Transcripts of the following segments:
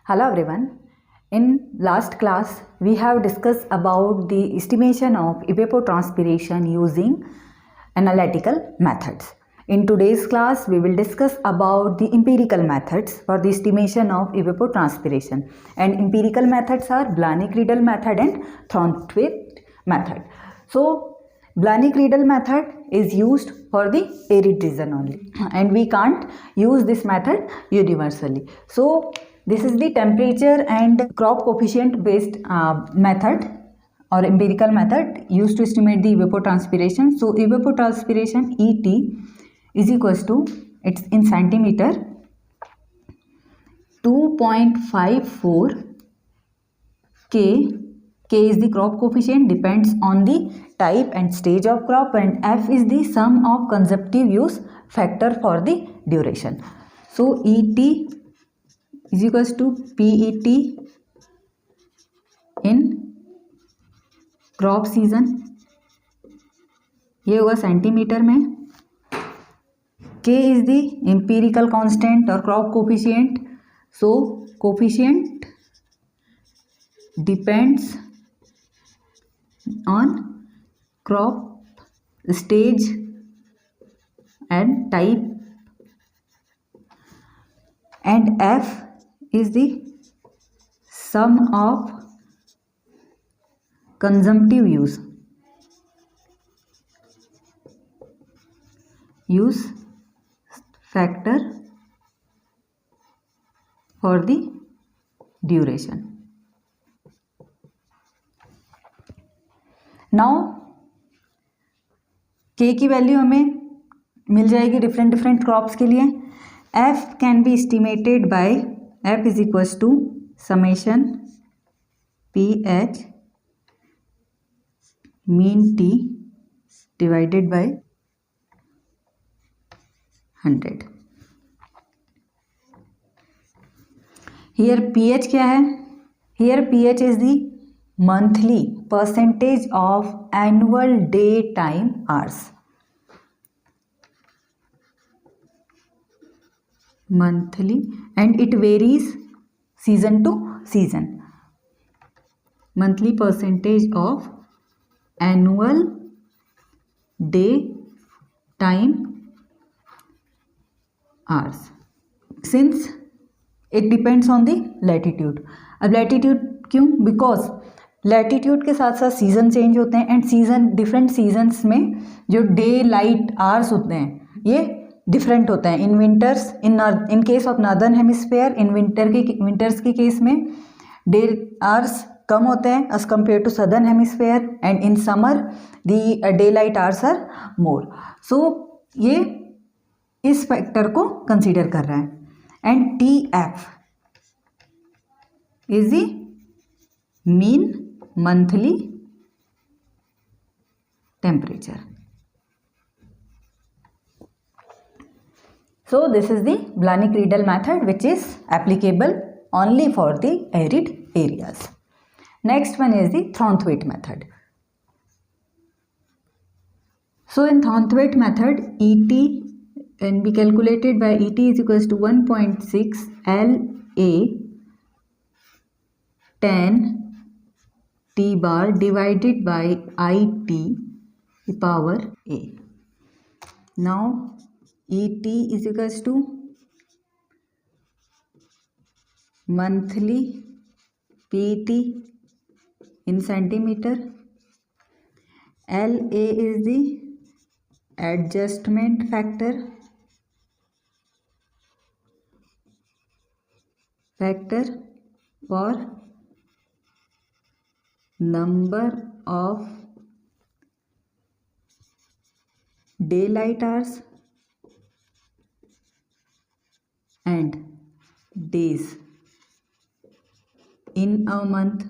Hello everyone. In last class, we have discussed about the estimation of evapotranspiration using analytical methods. In today's class, we will discuss about the empirical methods for the estimation of evapotranspiration. And empirical methods are Blaney-Creedle method and Thornthwaite method. So, Blaney-Creedle method is used for the arid region only, and we can't use this method universally. So, this is the temperature and crop coefficient based method or empirical method used to estimate the evapotranspiration. So, evapotranspiration ET is equals to, it's in centimeter, 2.54 K. K is the crop coefficient, depends on the type and stage of crop, and F is the sum of consumptive use factor for the duration. So ET is equals to PET in crop season, ये होगा centimetre में. K is the empirical constant or crop coefficient. So coefficient depends on crop stage and type, and F is the sum of consumptive use factor for the duration. Now K की value हमें मिल जाएगी different crops के लिए. F can be estimated by F is equals to summation PH mean T divided by 100. Here PH क्या है? Here PH is the monthly percentage of annual daytime hours. Monthly, and it varies season to season. Monthly percentage of annual daytime hours. Since it depends on the latitude. अब latitude क्यों? Because latitude के साथ साथ season change होते हैं, and season different seasons में जो day light hours होते हैं ये डिफरेंट होते हैं. In winters, in case of northern hemisphere, in winters के केस में डे आवर्स कम होते हैं as compared to southern hemisphere, and in summer the day light hours are more. So ये इस फैक्टर को कंसीडर कर रहा है. And TF is the mean monthly temperature. So this is the Blaney-Creedle method, which is applicable only for the arid areas. Next one is the Thornthwaite method. So in Thornthwaite method, ET can be calculated by ET is equals to 1.6 LA tan T bar divided by IT the power A. Now ET is equals to monthly PET in centimeter. LA is the adjustment factor for number of daylight hours and days in a month.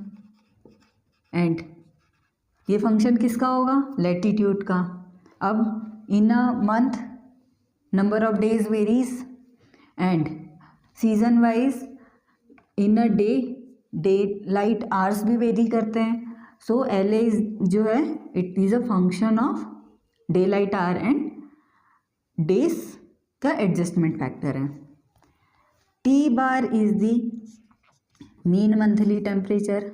And ये function किसका होगा? Latitude का. अब in a month number of days varies, and season wise in a day light hours भी vary करते हैं. So LA जो है it is a function of day light hour and days का एडजस्टमेंट फैक्टर है. T bar is the mean monthly temperature,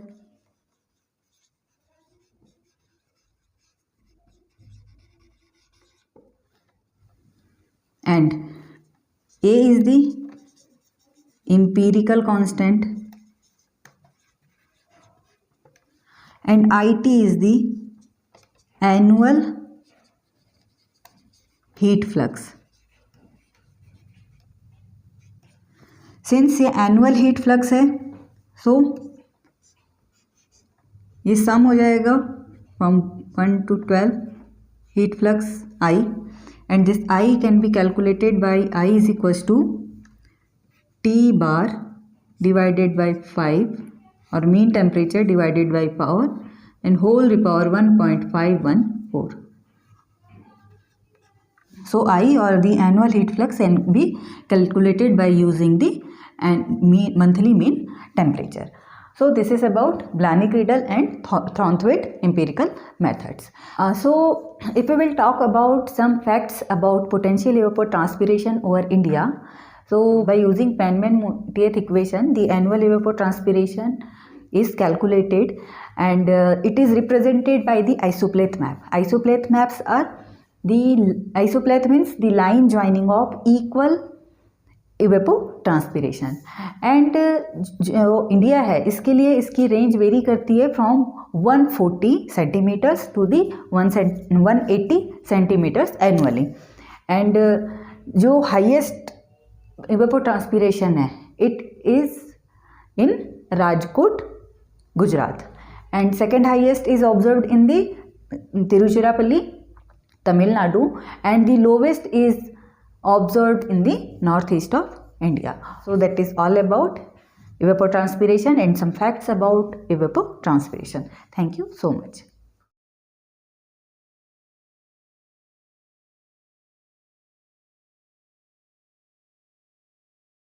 and A is the empirical constant and IT is the annual heat flux. Since ये annual heat flux है सो ये सम हो जाएगा from 1 to 12 heat flux I, and this I can be calculated by I is equals to T bar divided by 5 or mean temperature divided by power and whole to the power 1.514. So I or the annual heat flux can be calculated by using the monthly mean temperature. So this is about Blaney-Criddle and Thornthwaite empirical methods. So if we will talk about some facts about potential evapotranspiration over India. So by using Penman-Montieth equation, the annual evapotranspiration is calculated and it is represented by the isopleth map. Isopleth maps are isopleth means the line joining of equal evapotranspiration and जो India है इसके लिए इसकी range vary करती है from 140 centimetres to the 180 centimetres annually and जो highest evapotranspiration है it is in Rajkot Gujarat and second highest is observed in the Tiruchirappalli, Tamil Nadu, and the lowest is observed in the northeast of India. So that is all about evapotranspiration and some facts about evapotranspiration. Thank you so much.